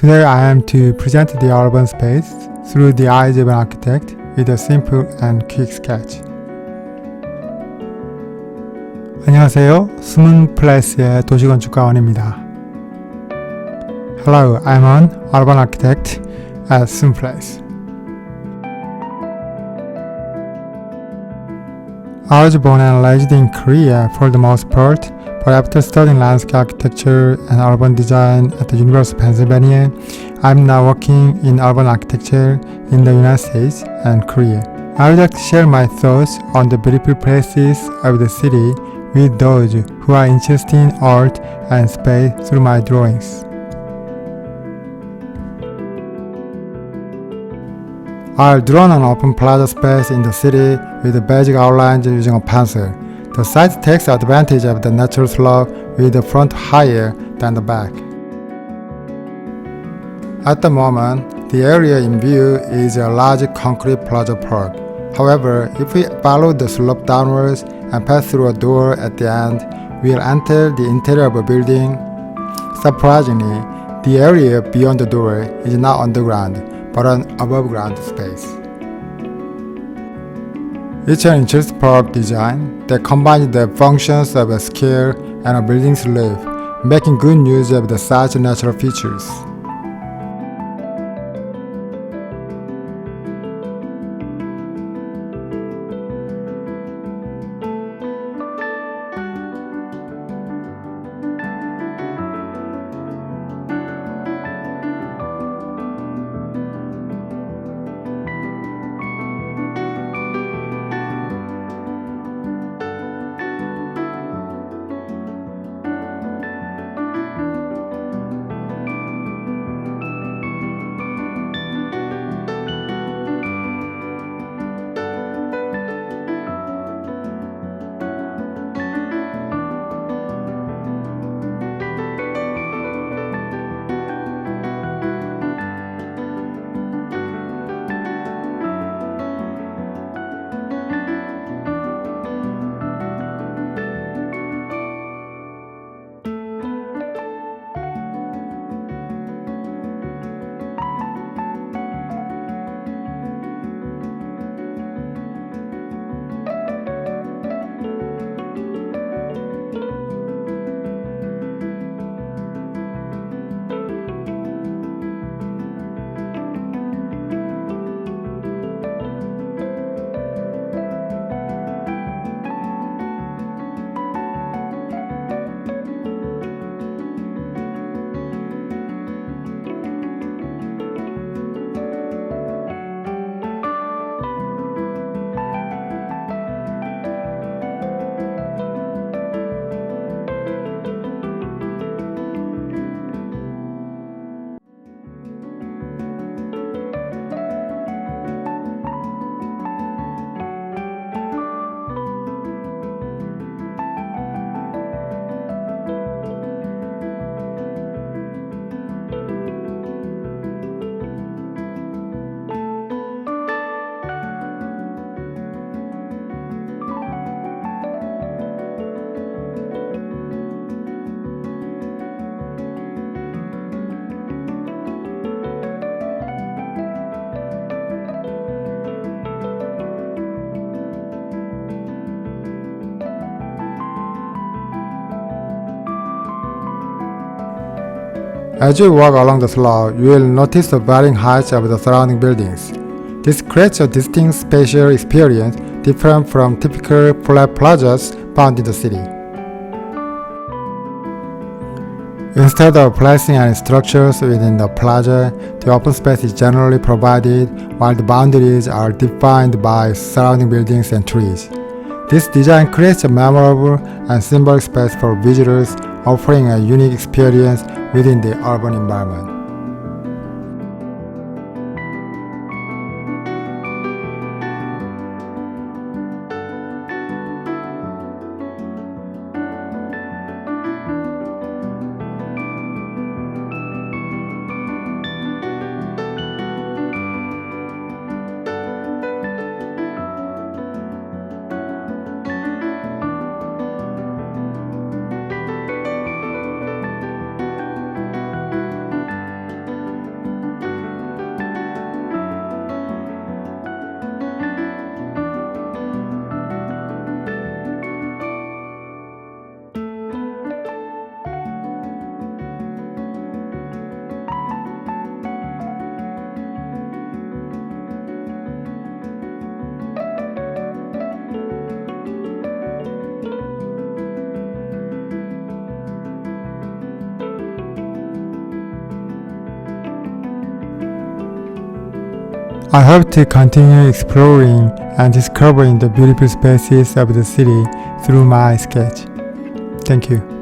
Today I am to present the urban space through the eyes of an architect with a simple and quick sketch. 안녕하세요. 숨은 플레이스의 도시건축가원입니다. Hello, I'm an urban architect at Sun Place. I was born and raised in Korea for the most part, but after studying landscape architecture and urban design at the University of Pennsylvania, I'm now working in urban architecture in the United States and Korea. I would like to share my thoughts on the beautiful places of the city with those who are interested in art and space through my drawings. I've drawn an open plaza space in the city with the basic outlines using a pencil. The site takes advantage of the natural slope with the front higher than the back. At the moment, the area in view is a large concrete plaza park. However, if we follow the slope downwards and pass through a door at the end, we'll enter the interior of a building. Surprisingly, the area beyond the door is not underground, but an above-ground space. It's an interesting park design that combines the functions of a scale and a building's life, making good use of the such natural features. As you walk along the slope, you will notice the varying heights of the surrounding buildings. This creates a distinct spatial experience different from typical flat plazas found in the city. Instead of placing any structures within the plaza, the open space is generally provided while the boundaries are defined by surrounding buildings and trees. This design creates a memorable and symbolic space for visitors, offering a unique experience within the urban environment. I hope to continue exploring and discovering the beautiful spaces of the city through my sketch. Thank you.